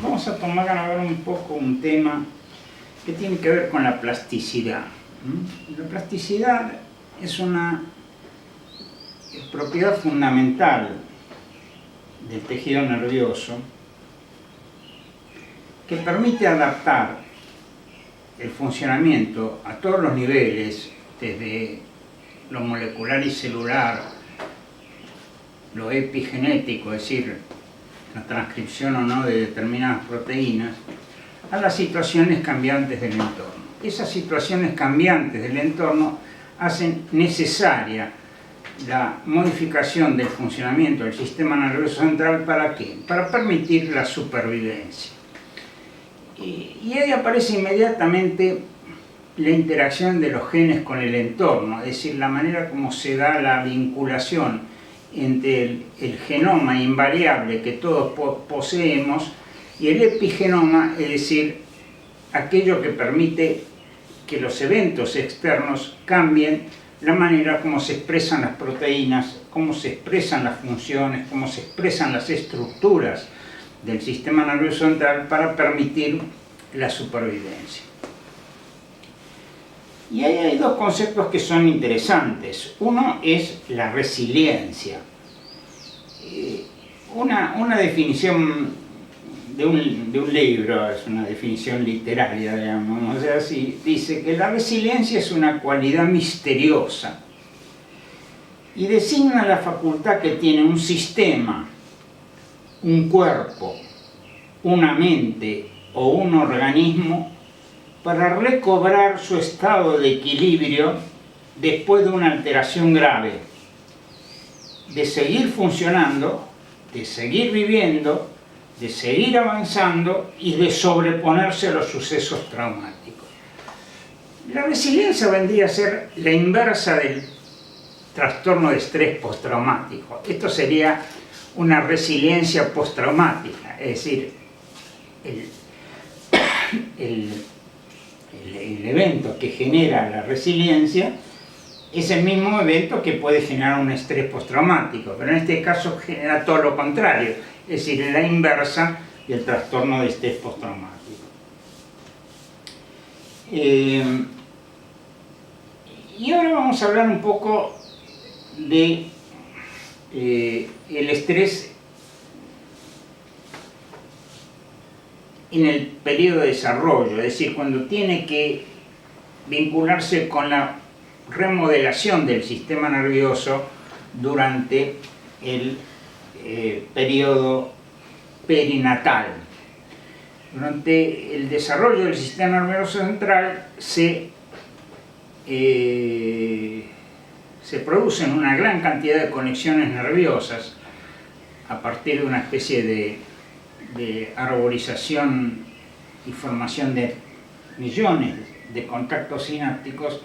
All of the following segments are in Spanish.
Vamos a tomar ahora un poco un tema que tiene que ver con la plasticidad. La plasticidad es una propiedad fundamental del tejido nervioso que permite adaptar el funcionamiento a todos los niveles, desde lo molecular y celular, lo epigenético, es decir, la transcripción o no de determinadas proteínas, a las situaciones cambiantes del entorno. Esas situaciones cambiantes del entorno hacen necesaria la modificación del funcionamiento del sistema nervioso central. ¿Para qué? Para permitir la supervivencia. Y ahí aparece inmediatamente la interacción de los genes con el entorno, es decir, la manera como se da la vinculación entre el genoma invariable que todos poseemos y el epigenoma, es decir, aquello que permite que los eventos externos cambien la manera como se expresan las proteínas, cómo se expresan las funciones, cómo se expresan las estructuras del sistema nervioso central para permitir la supervivencia. Y ahí hay dos conceptos que son interesantes. Uno es la resiliencia. Una definición de un libro, es una definición literaria, digamos, o sea, dice que la resiliencia es una cualidad misteriosa y designa la facultad que tiene un sistema, un cuerpo, una mente o un organismo para recobrar su estado de equilibrio después de una alteración grave, de seguir funcionando, de seguir viviendo, de seguir avanzando y de sobreponerse a los sucesos traumáticos. La resiliencia vendría a ser la inversa del trastorno de estrés postraumático. Esto sería una resiliencia postraumática, es decir, el evento que genera la resiliencia es el mismo evento que puede generar un estrés postraumático, pero en este caso genera todo lo contrario, es decir, la inversa del trastorno de estrés postraumático. Y ahora vamos a hablar un poco de el estrés en el periodo de desarrollo, es decir, cuando tiene que vincularse con la remodelación del sistema nervioso durante el periodo perinatal. Durante el desarrollo del sistema nervioso central se producen una gran cantidad de conexiones nerviosas a partir de una especie de arborización y formación de millones de contactos sinápticos,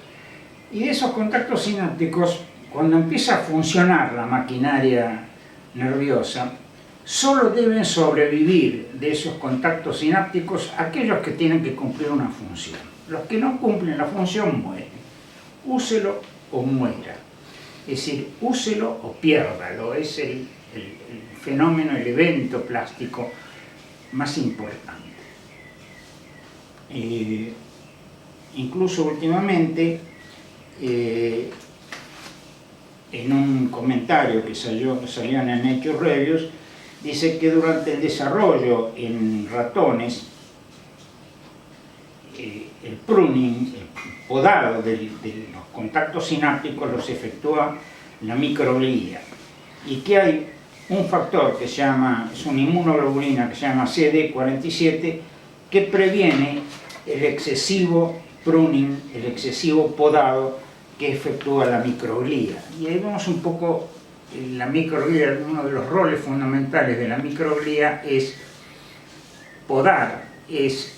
y de esos contactos sinápticos, cuando empieza a funcionar la maquinaria nerviosa, solo deben sobrevivir de esos contactos sinápticos aquellos que tienen que cumplir una función. Los que no cumplen la función mueren. Úselo o muera. Es decir, úselo o piérdalo. Es el fenómeno, el evento plástico más importante. Incluso últimamente, en un comentario que salió en el Nature Reviews, dice que durante el desarrollo en ratones, el pruning, el podado de los contactos sinápticos los efectúa la microglía, y que hay un factor que se llama, es una inmunoglobulina que se llama CD47, que previene el excesivo pruning, el excesivo podado que efectúa la microglía. Y ahí vemos un poco la microglía. Uno de los roles fundamentales de la microglía es podar, es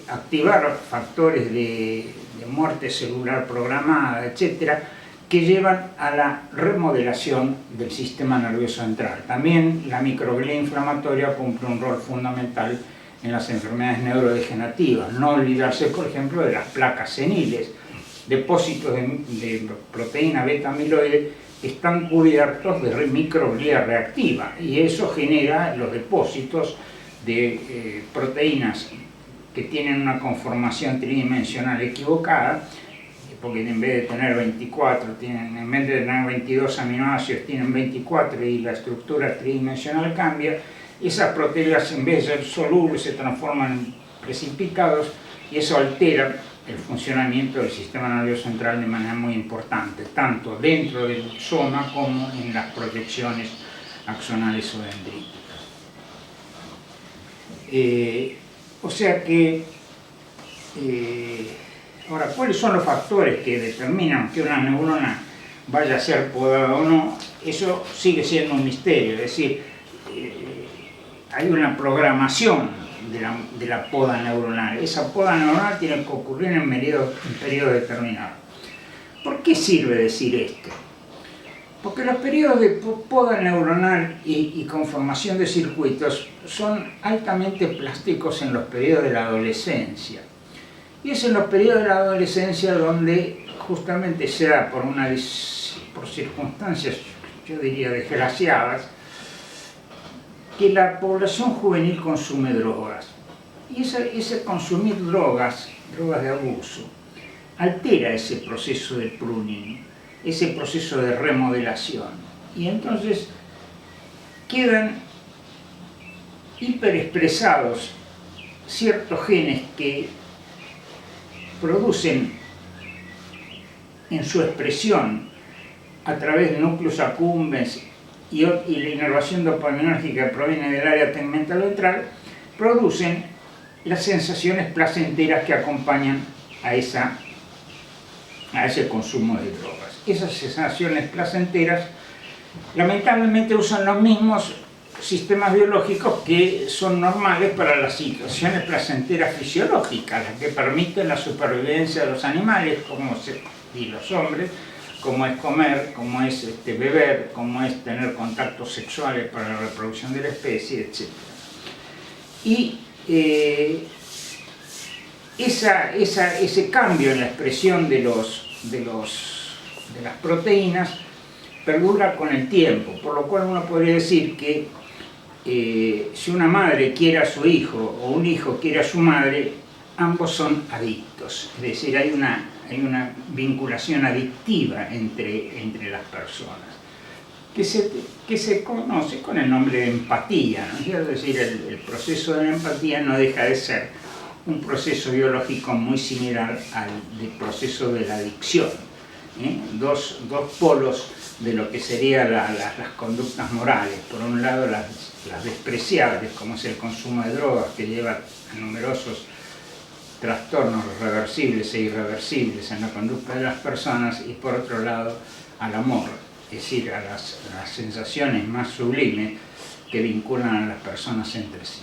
activar factores de muerte celular programada, etcétera, que llevan a la remodelación del sistema nervioso central. También la microglía inflamatoria cumple un rol fundamental en las enfermedades neurodegenerativas. No olvidarse, por ejemplo, de las placas seniles, depósitos de proteína beta-amiloide están cubiertos de microglía reactiva, y eso genera los depósitos de proteínas que tienen una conformación tridimensional equivocada, porque en vez de tener 24, en vez de tener 22 aminoácidos, tienen 24 y la estructura tridimensional cambia. Esas proteínas, en vez de ser solubles, se transforman en precipitados, y eso altera el funcionamiento del sistema nervioso central de manera muy importante, tanto dentro del soma como en las proyecciones axonales o dendríticas. O sea que, ahora, ¿cuáles son los factores que determinan que una neurona vaya a ser podada o no? Eso sigue siendo un misterio, es decir, hay una programación de la poda neuronal. Esa poda neuronal tiene que ocurrir en periodos determinados. ¿Por qué sirve decir esto? Porque los periodos de poda neuronal y conformación de circuitos son altamente plásticos en los periodos de la adolescencia. Y es en los periodos de la adolescencia donde justamente se da por circunstancias, yo diría, desgraciadas, que la población juvenil consume drogas. Y ese consumir drogas de abuso, altera ese proceso de pruning, ese proceso de remodelación. Y entonces quedan hiperexpresados ciertos genes que producen en su expresión a través de núcleos accumbens y la inervación dopaminérgica que proviene del área tegmental ventral, producen las sensaciones placenteras que acompañan a ese consumo de drogas. Esas sensaciones placenteras lamentablemente usan los mismos sistemas biológicos que son normales para las situaciones placenteras fisiológicas, las que permiten la supervivencia de los animales y los hombres, como es comer, como es beber, como es tener contactos sexuales para la reproducción de la especie, etc. Y ese cambio en la expresión de las proteínas perdura con el tiempo, por lo cual uno podría decir que si una madre quiere a su hijo o un hijo quiere a su madre, ambos son adictos, es decir, hay una vinculación adictiva entre las personas, que se conoce con el nombre de empatía, ¿no? Es decir, el proceso de la empatía no deja de ser un proceso biológico muy similar al del proceso de la adicción, ¿eh? Dos polos de lo que serían las conductas morales. Por un lado, las despreciables, como es el consumo de drogas, que lleva a numerosos trastornos reversibles e irreversibles en la conducta de las personas, y por otro lado al amor, es decir, a las sensaciones más sublimes que vinculan a las personas entre sí.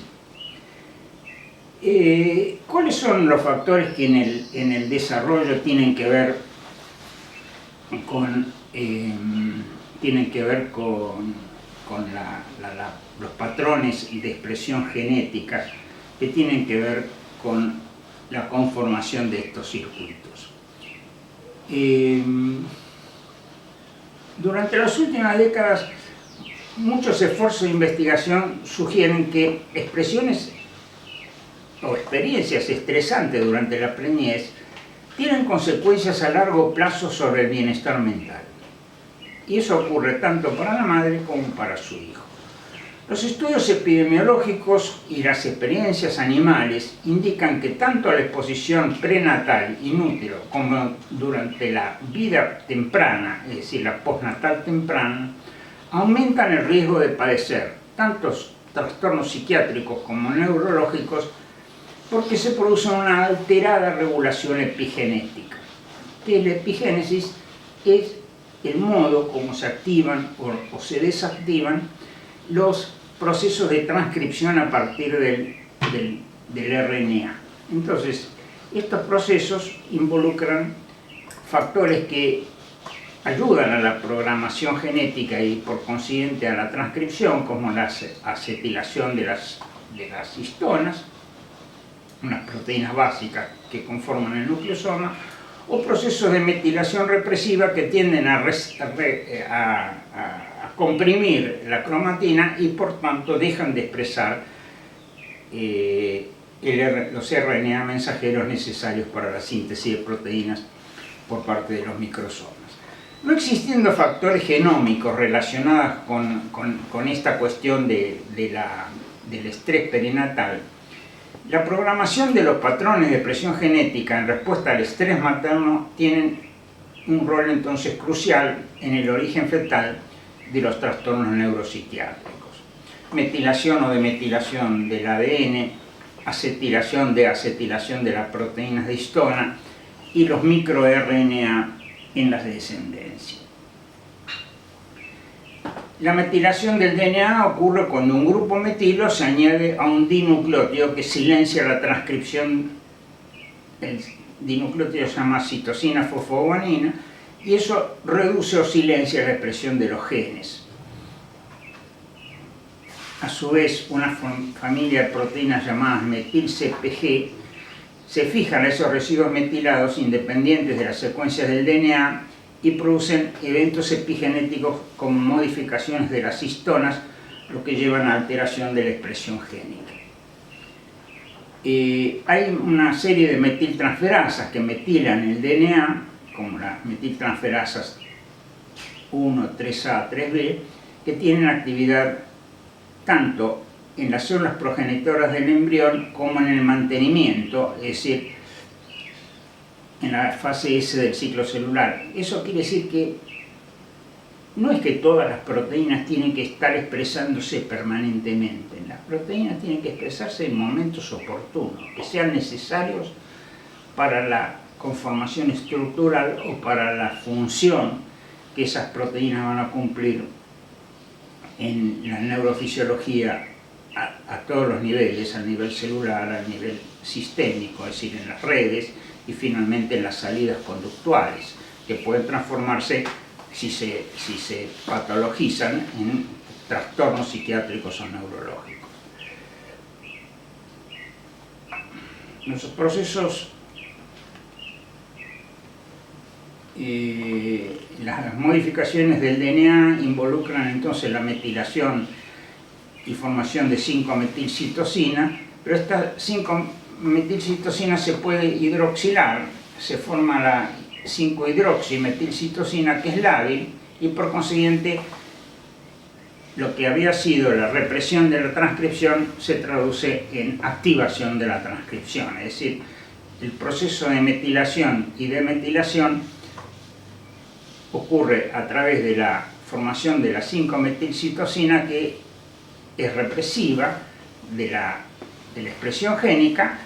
¿Cuáles son los factores que en el desarrollo tienen que ver con los patrones de expresión genética que tienen que ver con la conformación de estos circuitos? Durante las últimas décadas, muchos esfuerzos de investigación sugieren que expresiones o experiencias estresantes durante la preñez tienen consecuencias a largo plazo sobre el bienestar mental. Y eso ocurre tanto para la madre como para su hijo. Los estudios epidemiológicos y las experiencias animales indican que tanto la exposición prenatal in útero como durante la vida temprana, es decir, la postnatal temprana, aumentan el riesgo de padecer tantos trastornos psiquiátricos como neurológicos, porque se produce una alterada regulación epigenética. Que la epigénesis es el modo como se activan o se desactivan los procesos de transcripción a partir del RNA. Entonces, estos procesos involucran factores que ayudan a la programación genética y por consiguiente a la transcripción, como la acetilación de las histonas, unas proteínas básicas que conforman el nucleosoma, o procesos de metilación represiva que tienden a comprimir la cromatina y por tanto dejan de expresar los RNA mensajeros necesarios para la síntesis de proteínas por parte de los microsomas. No existiendo factores genómicos relacionados con esta cuestión del estrés perinatal, la programación de los patrones de expresión genética en respuesta al estrés materno tienen un rol entonces crucial en el origen fetal de los trastornos neuropsiquiátricos. Metilación o demetilación del ADN, acetilación de las proteínas de histona y los microRNA en la descendencia. La metilación del DNA ocurre cuando un grupo metilo se añade a un dinucleótido que silencia la transcripción. El dinucleótido se llama citosina fosfoguanina y eso reduce o silencia la expresión de los genes. A su vez, una familia de proteínas llamadas metil-CpG se fijan a esos residuos metilados independientes de las secuencias del DNA y producen eventos epigenéticos como modificaciones de las histonas, lo que llevan a alteración de la expresión génica. Hay una serie de metiltransferasas que metilan el DNA, como las metiltransferasas 1, 3A, 3B, que tienen actividad tanto en las células progenitoras del embrión como en el mantenimiento, es decir, en la fase S del ciclo celular. Eso quiere decir que no es que todas las proteínas tienen que estar expresándose permanentemente. Las proteínas tienen que expresarse en momentos oportunos, que sean necesarios para la conformación estructural o para la función que esas proteínas van a cumplir en la neurofisiología a todos los niveles, a nivel celular, a nivel sistémico, es decir, en las redes y finalmente en las salidas conductuales, que pueden transformarse, si se patologizan, en trastornos psiquiátricos o neurológicos. Los procesos, las modificaciones del DNA involucran entonces la metilación y formación de 5-metilcitosina, pero esta 5-metilcitosina se puede hidroxilar, se forma la 5-hidroximetilcitosina, que es lábil, y por consiguiente lo que había sido la represión de la transcripción se traduce en activación de la transcripción, es decir, el proceso de metilación y demetilación ocurre a través de la formación de la 5-metilcitosina, que es represiva de la expresión génica,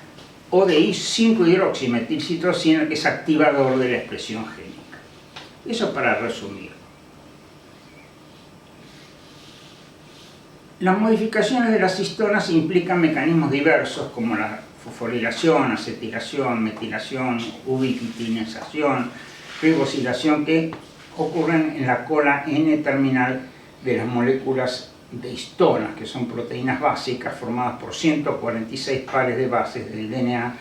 o de 5-hidroximetilcitosina, que es activador de la expresión génica. Eso para resumir. Las modificaciones de las histonas implican mecanismos diversos como la fosforilación, acetilación, metilación, ubiquitinización, ribosilación, que ocurren en la cola N-terminal de las moléculas de histonas, que son proteínas básicas formadas por 146 pares de bases del DNA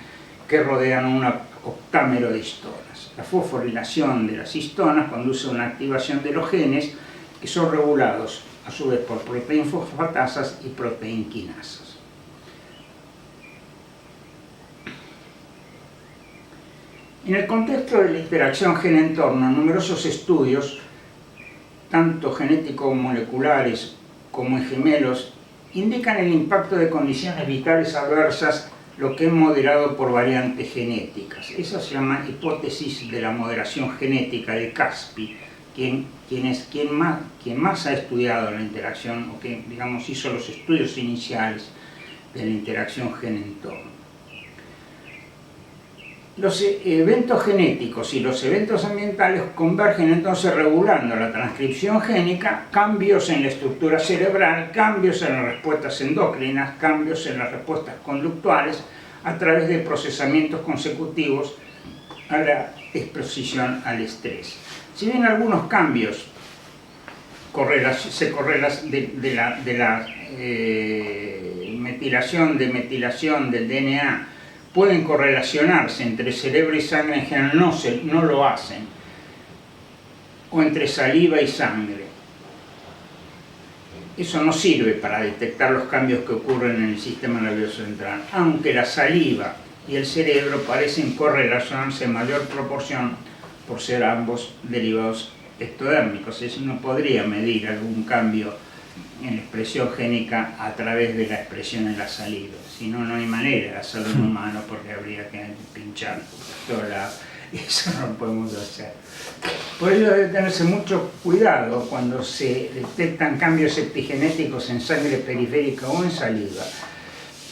que rodean un octámero de histonas. La fosforilación de las histonas conduce a una activación de los genes, que son regulados a su vez por proteinfosfatasas y proteinquinasas. En el contexto de la interacción gen-entorno, numerosos estudios, tanto genético-moleculares como en gemelos, indican el impacto de condiciones vitales adversas, lo que es moderado por variantes genéticas. Esa se llama hipótesis de la moderación genética de Caspi, quien más ha estudiado la interacción, o que, digamos, hizo los estudios iniciales de la interacción gen-entorno. Los eventos genéticos y los eventos ambientales convergen entonces regulando la transcripción génica, cambios en la estructura cerebral, cambios en las respuestas endócrinas, cambios en las respuestas conductuales a través de procesamientos consecutivos a la exposición al estrés. Si bien algunos cambios se correlan de la metilación del DNA pueden correlacionarse entre cerebro y sangre en general no lo hacen, o entre saliva y sangre. Eso no sirve para detectar los cambios que ocurren en el sistema nervioso central, aunque la saliva y el cerebro parecen correlacionarse en mayor proporción por ser ambos derivados ectodérmicos. Es decir, uno podría medir algún cambio en la expresión génica a través de la expresión en la saliva. Si no, no hay manera de hacerlo en humano porque habría que pinchar toda la... Eso no lo podemos hacer. Por ello debe tenerse mucho cuidado cuando se detectan cambios epigenéticos en sangre periférica o en saliva,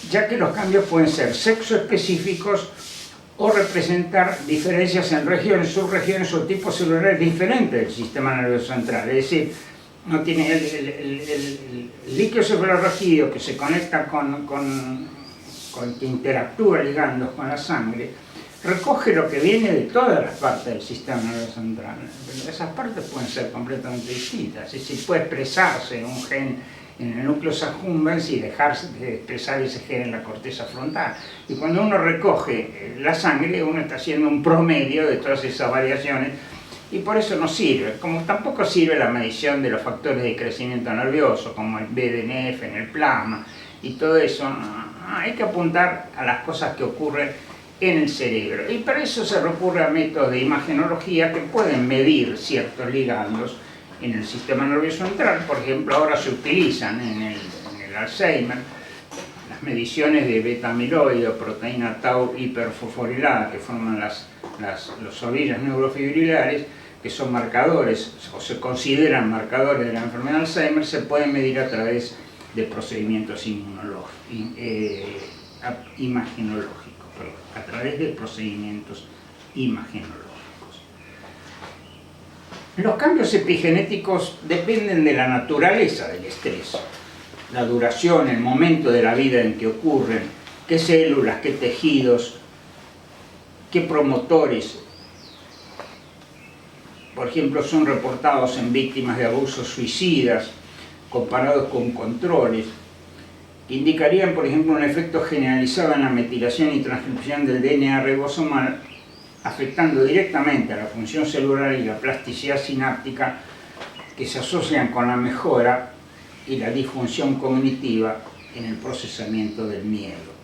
ya que los cambios pueden ser sexo específicos o representar diferencias en regiones, subregiones o tipos celulares diferentes del sistema nervioso central. Es decir, no tiene el líquido cefalorraquídeo que se conecta que interactúa ligandos con la sangre, recoge lo que viene de todas las partes del sistema nervioso central. Pero esas partes pueden ser completamente distintas. Es decir, puede expresarse un gen en el núcleo accumbens y dejarse de expresar ese gen en la corteza frontal. Y cuando uno recoge la sangre, uno está haciendo un promedio de todas esas variaciones, y por eso no sirve. Como tampoco sirve la medición de los factores de crecimiento nervioso, como el BDNF en el plasma, y todo eso. Hay que apuntar a las cosas que ocurren en el cerebro. Y para eso se recurre a métodos de imagenología que pueden medir ciertos ligandos en el sistema nervioso central. Por ejemplo, ahora se utilizan en el Alzheimer las mediciones de beta-amiloide o proteína tau hiperfosforilada que forman los ovillos neurofibrilares, que son marcadores o se consideran marcadores de la enfermedad de Alzheimer. Se pueden medir a través de procedimientos imagenológicos, a través de procedimientos imagenológicos. Los cambios epigenéticos dependen de la naturaleza del estrés, la duración, el momento de la vida en que ocurren, qué células, qué tejidos, qué promotores, por ejemplo, son reportados en víctimas de abusos suicidas comparados con controles, que indicarían, por ejemplo, un efecto generalizado en la metilación y transcripción del DNA ribosomal, afectando directamente a la función celular y la plasticidad sináptica, que se asocian con la mejora y la disfunción cognitiva en el procesamiento del miedo.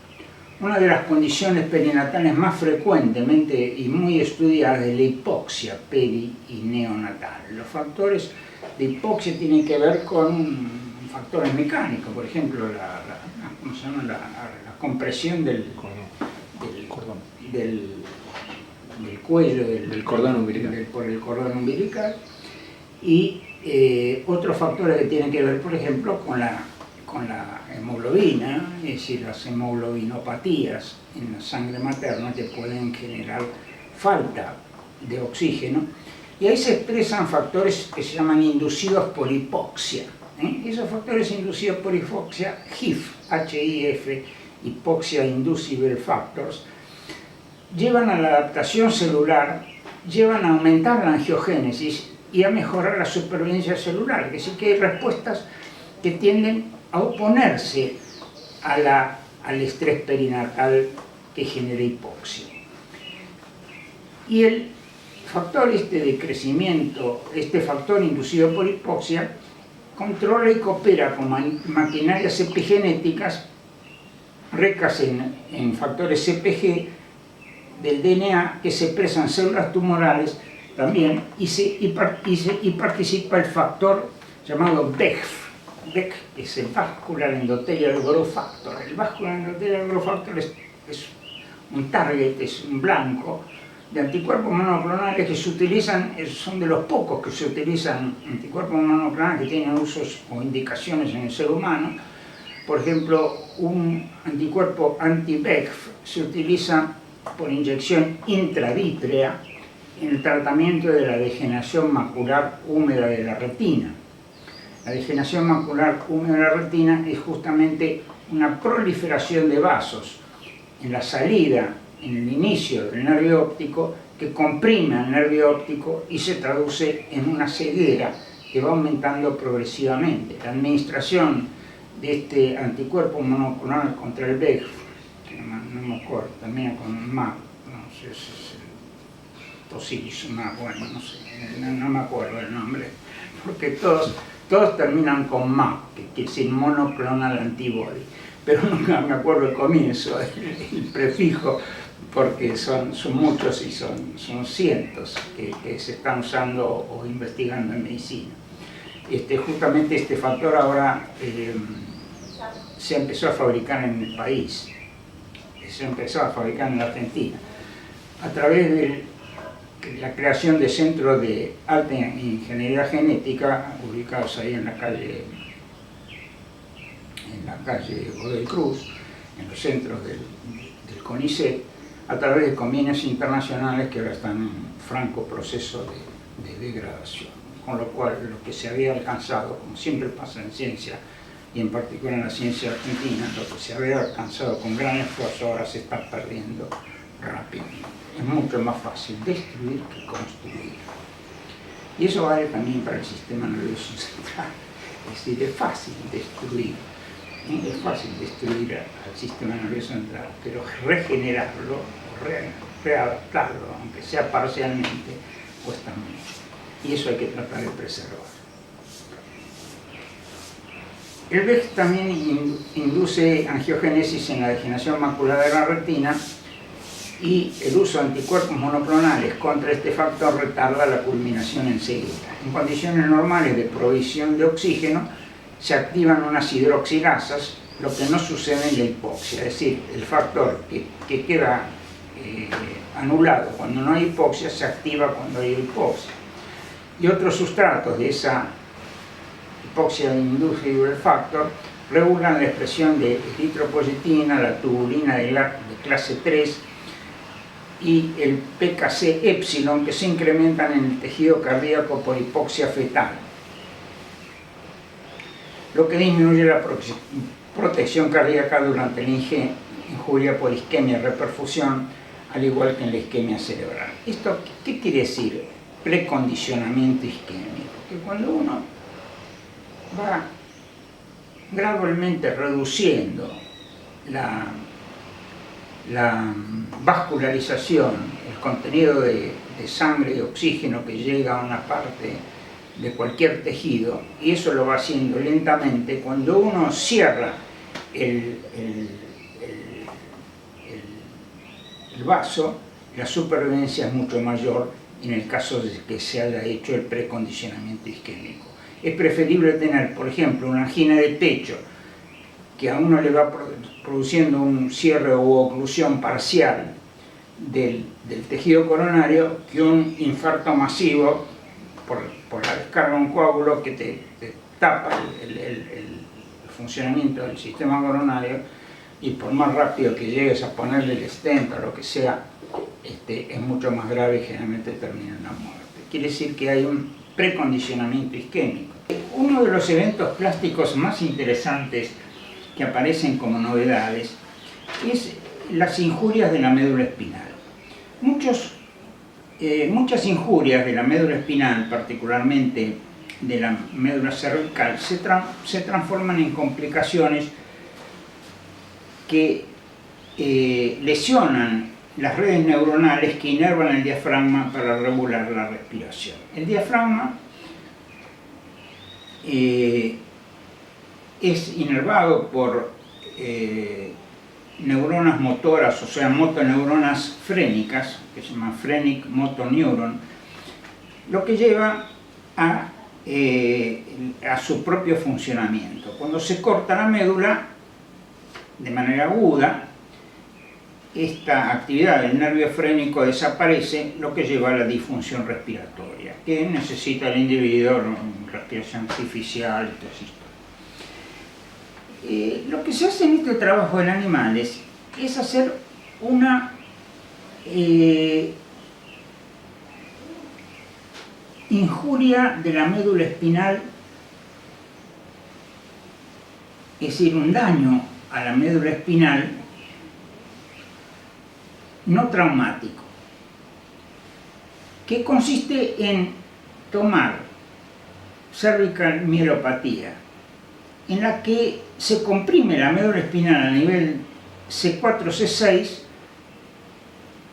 Una de las condiciones perinatales más frecuentemente y muy estudiadas es la hipoxia peri y neonatal. Los factores de hipoxia tienen que ver con factores mecánicos, por ejemplo, la compresión del cuello, del cordón umbilical. Por el cordón umbilical, y otros factores que tienen que ver, por ejemplo, con la hemoglobina, es decir, las hemoglobinopatías en la sangre materna que pueden generar falta de oxígeno, y ahí se expresan factores que se llaman inducidos por hipoxia. Esos factores inducidos por hipoxia, HIF, Hypoxia Inducible Factors, llevan a la adaptación celular, llevan a aumentar la angiogénesis y a mejorar la supervivencia celular. Es decir, que hay respuestas que tienden a oponerse al estrés perinatal que genera hipoxia. Y el factor de crecimiento, este factor inducido por hipoxia, controla y coopera con maquinarias epigenéticas ricas en factores CpG del DNA que se expresan en células tumorales también, y participa el factor llamado BEGF. BEGF es el Vascular Endothelial Growth Factor. El Vascular Endothelial Growth Factor es un target, es un blanco de anticuerpos monoclonales que se utilizan, son de los pocos que se utilizan, anticuerpos monoclonales que tienen usos o indicaciones en el ser humano. Por ejemplo, un anticuerpo anti-BEGF se utiliza por inyección intravítrea en el tratamiento de la degeneración macular húmeda de la retina. La degeneración macular húmeda de la retina es justamente una proliferación de vasos en la salida, en el inicio del nervio óptico, que comprime al nervio óptico y se traduce en una ceguera que va aumentando progresivamente. La administración de este anticuerpo monoclonal contra el BEGF, no me acuerdo, termina con un MAP, no sé si es el tocilizumab, bueno, no sé, no me acuerdo el nombre, porque todos terminan con MAP, que quiere decir monoclonal antibody, pero nunca me acuerdo el comienzo, el prefijo, porque son muchos y son cientos que se están usando o investigando en medicina. Justamente este factor ahora se empezó a fabricar en el país, se empezó a fabricar en la Argentina, a través de la creación de centros de alta ingeniería genética ubicados ahí en la calle Godoy Cruz, en los centros del CONICET, a través de convenios internacionales que ahora están en franco proceso de degradación. Con lo cual, lo que se había alcanzado, como siempre pasa en ciencia, y en particular en la ciencia argentina, lo que se había alcanzado con gran esfuerzo ahora se está perdiendo rápidamente. Es mucho más fácil destruir que construir. Y eso vale también para el sistema nervioso central. Es decir, es fácil destruir. Es fácil destruir al sistema nervioso central, pero regenerarlo, readaptarlo, aunque sea parcialmente, cuesta mucho. Y eso hay que tratar de preservar. El VEGF también induce angiogénesis en la degeneración macular de la retina, y el uso de anticuerpos monoclonales contra este factor retarda la culminación en ceguera. En condiciones normales de provisión de oxígeno se activan unas hidroxilasas, lo que no sucede en la hipoxia, es decir, el factor que queda anulado cuando no hay hipoxia se activa cuando hay hipoxia. Y otros sustratos de esa hipoxia inducible factor regulan la expresión de eritropoyetina, la tubulina de clase 3 y el PKC epsilon, que se incrementan en el tejido cardíaco por hipoxia fetal, lo que disminuye la protección cardíaca durante la injuria por isquemia y reperfusión, al igual que en la isquemia cerebral. ¿Esto qué quiere decir? Precondicionamiento isquémico, que cuando uno va gradualmente reduciendo la vascularización, el contenido de sangre y oxígeno que llega a una parte de cualquier tejido, y eso lo va haciendo lentamente, cuando uno cierra el vaso, la supervivencia es mucho mayor en el caso de que se haya hecho el precondicionamiento isquémico. Es preferible tener, por ejemplo, una angina de pecho que a uno le va produciendo un cierre u oclusión parcial del tejido coronario, que un infarto masivo por la descarga de un coágulo que te tapa el funcionamiento del sistema coronario, y por más rápido que llegues a ponerle el stent o lo que sea, es mucho más grave y generalmente termina en la muerte. Quiere decir que hay un precondicionamiento isquémico. Uno de los eventos plásticos más interesantes que aparecen como novedades es las injurias de la médula espinal. Muchas injurias de la médula espinal, particularmente de la médula cervical, se transforman en complicaciones que lesionan las redes neuronales que inervan el diafragma para regular la respiración. El diafragma es inervado por neuronas motoras, o sea, motoneuronas frénicas, que se llaman phrenic motoneuron, lo que lleva a su propio funcionamiento. Cuando se corta la médula de manera aguda, esta actividad del nervio frénico desaparece, lo que lleva a la disfunción respiratoria, que necesita el individuo respiración artificial y todo esto. Lo que se hace en este trabajo en animales es hacer una injuria de la médula espinal, es decir, un daño a la médula espinal no traumático, que consiste en tomar cervical mielopatía, en la que se comprime la médula espinal a nivel C4, C6,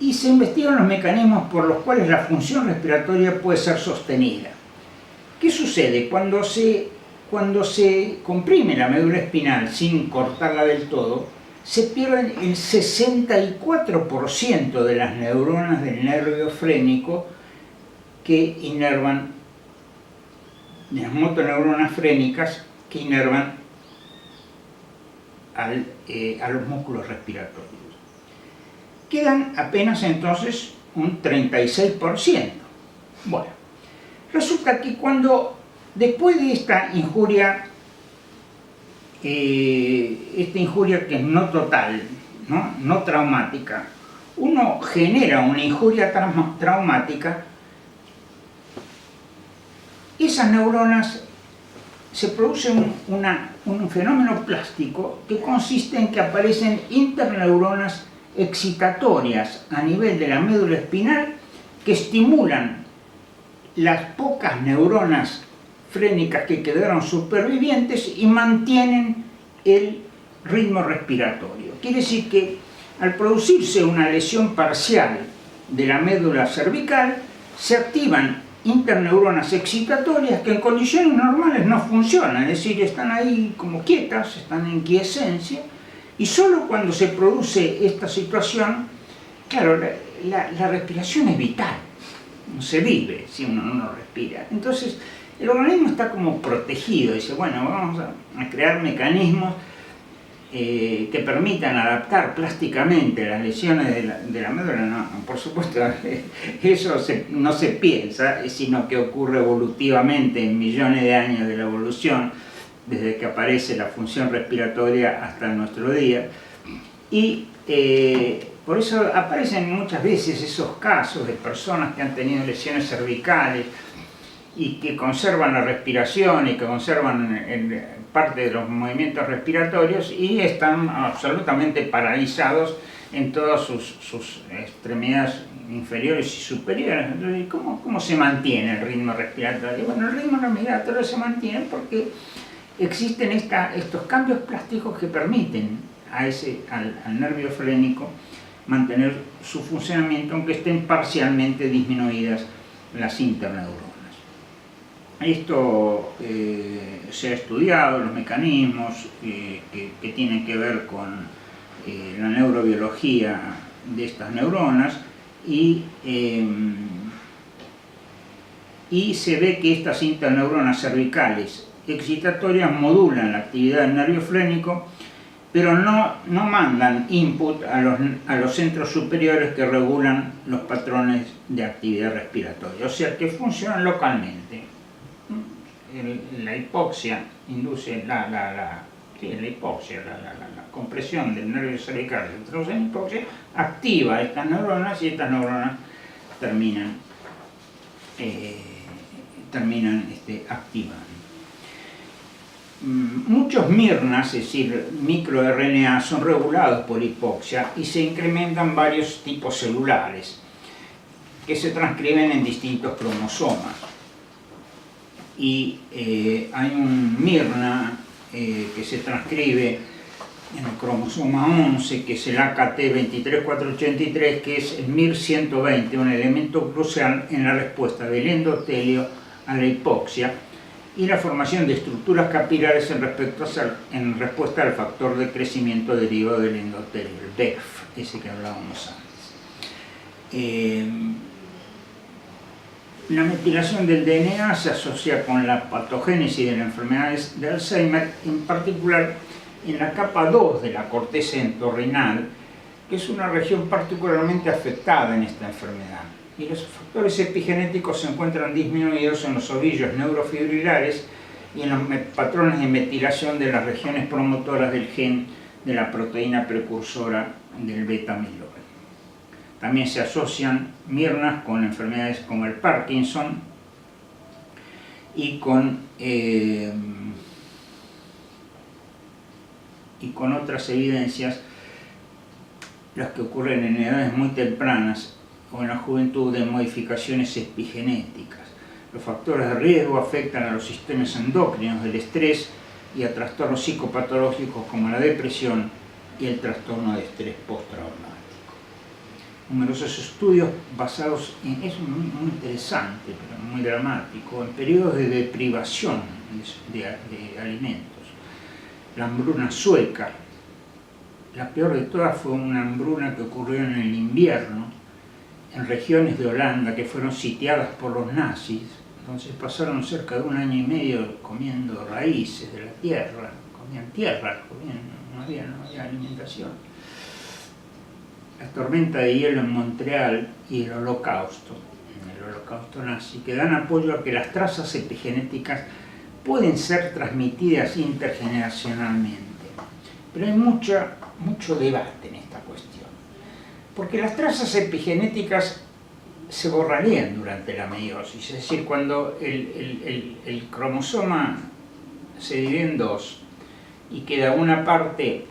y se investigan los mecanismos por los cuales la función respiratoria puede ser sostenida. ¿Qué sucede? Cuando se comprime la médula espinal sin cortarla del todo, se pierden el 64% de las neuronas del nervio frénico que inervan, de las motoneuronas frénicas que inervan a los músculos respiratorios. Quedan apenas entonces un 36%. Bueno, resulta que después de esta injuria que es no total, no traumática, uno genera una injuria traumática, esas neuronas se produce un fenómeno plástico que consiste en que aparecen interneuronas excitatorias a nivel de la médula espinal que estimulan las pocas neuronas frénicas que quedaron supervivientes y mantienen el ritmo respiratorio. Quiere decir que al producirse una lesión parcial de la médula cervical, se activan interneuronas excitatorias que en condiciones normales no funcionan, es decir, están ahí como quietas, están en quiescencia, y solo cuando se produce esta situación, claro, la respiración es vital, no se vive si uno no respira. Entonces, el organismo está como protegido, dice, bueno, vamos a crear mecanismos que permitan adaptar plásticamente las lesiones de la médula. No, por supuesto, eso no se piensa, sino que ocurre evolutivamente en millones de años de la evolución, desde que aparece la función respiratoria hasta nuestro día. Y por eso aparecen muchas veces esos casos de personas que han tenido lesiones cervicales y que conservan la respiración y que conservan parte de los movimientos respiratorios y están absolutamente paralizados en todas sus extremidades inferiores y superiores. Entonces, ¿cómo se mantiene el ritmo respiratorio? Bueno, el ritmo respiratorio se mantiene porque existen estos cambios plásticos que permiten al nervio frénico mantener su funcionamiento, aunque estén parcialmente disminuidas las interneuronas. Esto se ha estudiado, los mecanismos que tienen que ver con la neurobiología de estas neuronas, y se ve que estas interneuronas cervicales excitatorias modulan la actividad del nervio frénico, pero no mandan input a los centros superiores que regulan los patrones de actividad respiratoria, o sea que funcionan localmente. La hipoxia induce la compresión del nervio cervical, se introduce en hipoxia, activa estas neuronas y estas neuronas terminan activando. Muchos mirnas, es decir, microRNA, son regulados por hipoxia y se incrementan varios tipos celulares que se transcriben en distintos cromosomas. Y hay un mirna que se transcribe en el cromosoma 11, que es el AKT23483, que es el MIR120, un elemento crucial en la respuesta del endotelio a la hipoxia y la formación de estructuras capilares en respuesta al factor de crecimiento derivado del endotelio, el BEF, ese que hablábamos antes. La metilación del DNA se asocia con la patogénesis de las enfermedades de Alzheimer, en particular en la capa 2 de la corteza entorrinal, que es una región particularmente afectada en esta enfermedad. Y los factores epigenéticos se encuentran disminuidos en los ovillos neurofibrilares y en los patrones de metilación de las regiones promotoras del gen de la proteína precursora del beta-amiloide. También se asocian mirnas con enfermedades como el Parkinson y con otras evidencias, las que ocurren en edades muy tempranas o en la juventud, de modificaciones epigenéticas. Los factores de riesgo afectan a los sistemas endocrinos del estrés y a trastornos psicopatológicos como la depresión y el trastorno de estrés postraumático. Numerosos estudios basados en, es muy interesante, pero muy dramático, en periodos de deprivación de alimentos. La hambruna sueca, la peor de todas fue una hambruna que ocurrió en el invierno, en regiones de Holanda que fueron sitiadas por los nazis. Entonces pasaron cerca de 1 año y medio comiendo raíces de la tierra, comían tierra, no había alimentación. La tormenta de hielo en Montreal y el holocausto nazi, que dan apoyo a que las trazas epigenéticas pueden ser transmitidas intergeneracionalmente. Pero hay mucho debate en esta cuestión, porque las trazas epigenéticas se borrarían durante la meiosis, es decir, cuando el cromosoma se divide en dos y queda una parte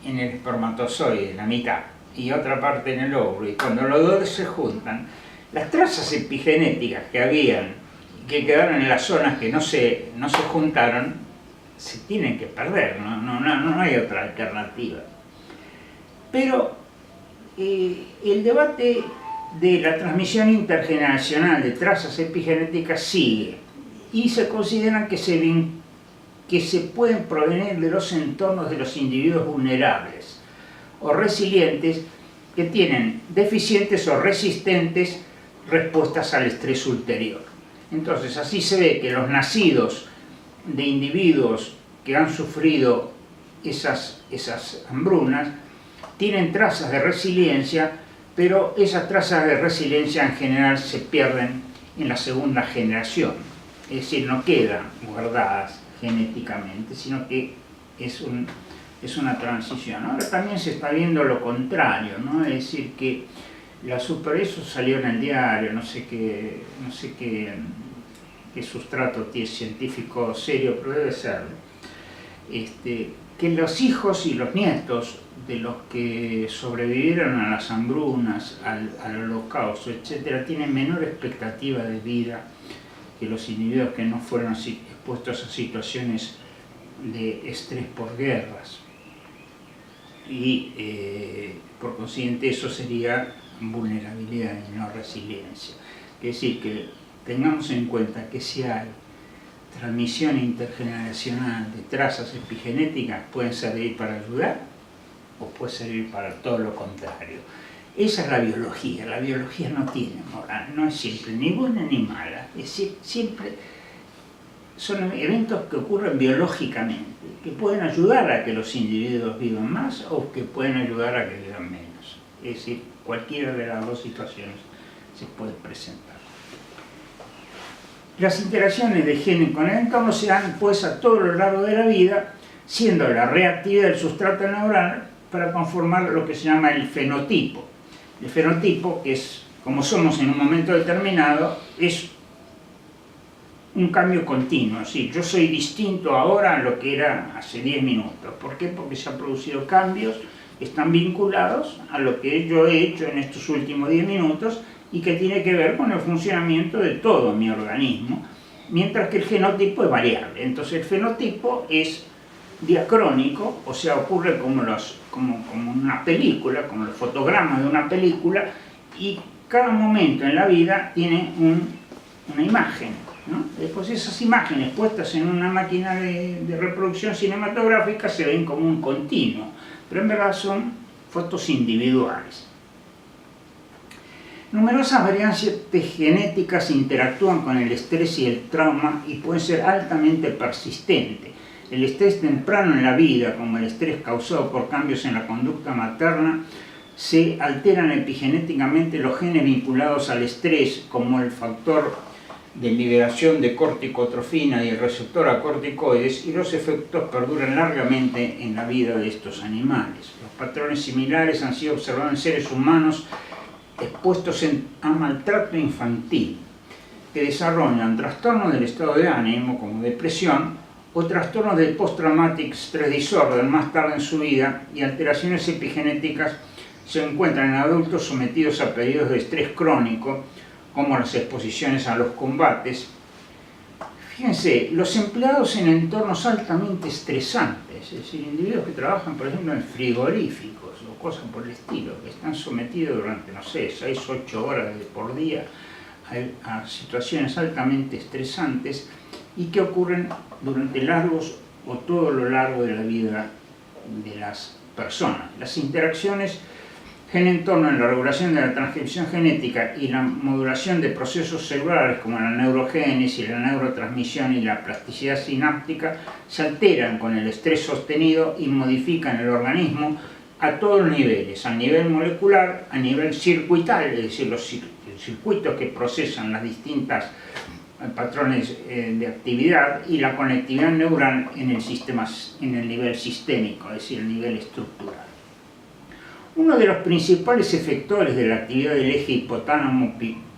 en el espermatozoide, la mitad, y otra parte en el óvulo, y cuando los dos se juntan, las trazas epigenéticas que habían, que quedaron en las zonas que no se juntaron, se tienen que perder, no hay otra alternativa. Pero el debate de la transmisión intergeneracional de trazas epigenéticas sigue, y se considera que se pueden provenir de los entornos de los individuos vulnerables o resilientes que tienen deficientes o resistentes respuestas al estrés ulterior. Entonces, así se ve que los nacidos de individuos que han sufrido esas hambrunas tienen trazas de resiliencia, pero esas trazas de resiliencia en general se pierden en la segunda generación, es decir, no quedan guardadas genéticamente, sino que es una transición. Ahora también se está viendo lo contrario, ¿no? Es decir, que eso salió en el diario, no sé qué sustrato científico serio, pero debe ser, que los hijos y los nietos de los que sobrevivieron a las hambrunas, al holocausto, etc., tienen menor expectativa de vida que los individuos que no fueron expuestos a situaciones de estrés por guerras. Y por consiguiente eso sería vulnerabilidad y no resiliencia. Es decir, que tengamos en cuenta que si hay transmisión intergeneracional de trazas epigenéticas, pueden servir para ayudar o puede servir para todo lo contrario. Esa es la biología no tiene moral, no es siempre ni buena ni mala, es decir, siempre son eventos que ocurren biológicamente, que pueden ayudar a que los individuos vivan más o que pueden ayudar a que vivan menos. Es decir, cualquiera de las dos situaciones se puede presentar. Las interacciones de genes con el entorno se dan pues a todo lo largo de la vida, siendo la reactividad del sustrato neuronal para conformar lo que se llama el fenotipo. El fenotipo, que es como somos en un momento determinado, es un cambio continuo. ¿Sí? Yo soy distinto ahora a lo que era hace 10 minutos. ¿Por qué? Porque se han producido cambios que están vinculados a lo que yo he hecho en estos últimos 10 minutos y que tiene que ver con el funcionamiento de todo mi organismo, mientras que el genotipo es variable. Entonces el fenotipo es diacrónico, o sea, ocurre como una película, como el fotograma de una película, y cada momento en la vida tiene una imagen, ¿no? Después esas imágenes puestas en una máquina de reproducción cinematográfica se ven como un continuo, pero en verdad son fotos individuales. Numerosas variantes genéticas interactúan con el estrés y el trauma y pueden ser altamente persistentes. El estrés temprano en la vida, como el estrés causado por cambios en la conducta materna, se alteran epigenéticamente los genes vinculados al estrés, como el factor de liberación de corticotrofina y el receptor a corticoides, y los efectos perduran largamente en la vida de estos animales. Los patrones similares han sido observados en seres humanos expuestos a maltrato infantil, que desarrollan trastornos del estado de ánimo, como depresión, o trastornos del post-traumatic stress disorder más tarde en su vida, y alteraciones epigenéticas se encuentran en adultos sometidos a periodos de estrés crónico, como las exposiciones a los combates, Fíjense, los empleados en entornos altamente estresantes, es decir, individuos que trabajan, por ejemplo, en frigoríficos o cosas por el estilo, que están sometidos durante, no sé, 6 o 8 horas por día a situaciones altamente estresantes y que ocurren durante largos o todo lo largo de la vida de las personas. Las interacciones en torno a la regulación de la transcripción genética y la modulación de procesos celulares como la neurogénesis, la neurotransmisión y la plasticidad sináptica se alteran con el estrés sostenido y modifican el organismo a todos los niveles, a nivel molecular, a nivel circuital, es decir, los circuitos que procesan las distintas patrones de actividad, y la conectividad neural en el nivel sistémico, es decir, el nivel estructural. Uno de los principales efectores de la actividad del eje hipotálamo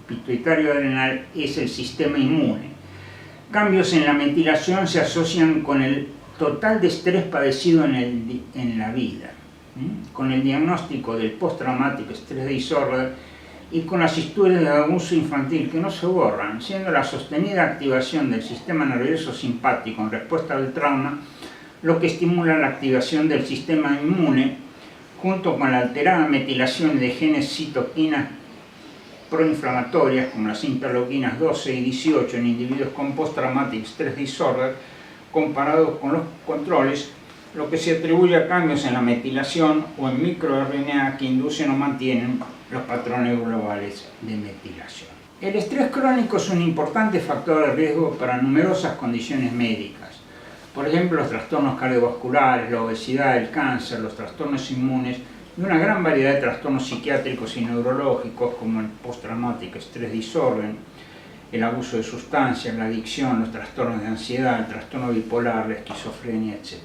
pituitario adrenal es el sistema inmune. Cambios en la metilación se asocian con el total de estrés padecido en la vida, con el diagnóstico del post-traumatic stress disorder y con las historias de abuso infantil que no se borran, siendo la sostenida activación del sistema nervioso simpático en respuesta al trauma lo que estimula la activación del sistema inmune, junto con la alterada metilación de genes citoquinas proinflamatorias como las interleuquinas 12 y 18 en individuos con post-traumatic stress disorder, comparados con los controles, lo que se atribuye a cambios en la metilación o en microRNA que inducen o mantienen los patrones globales de metilación. El estrés crónico es un importante factor de riesgo para numerosas condiciones médicas. Por ejemplo, los trastornos cardiovasculares, la obesidad, el cáncer, los trastornos inmunes y una gran variedad de trastornos psiquiátricos y neurológicos como el post-traumatic stress disorder, el abuso de sustancias, la adicción, los trastornos de ansiedad, el trastorno bipolar, la esquizofrenia, etc.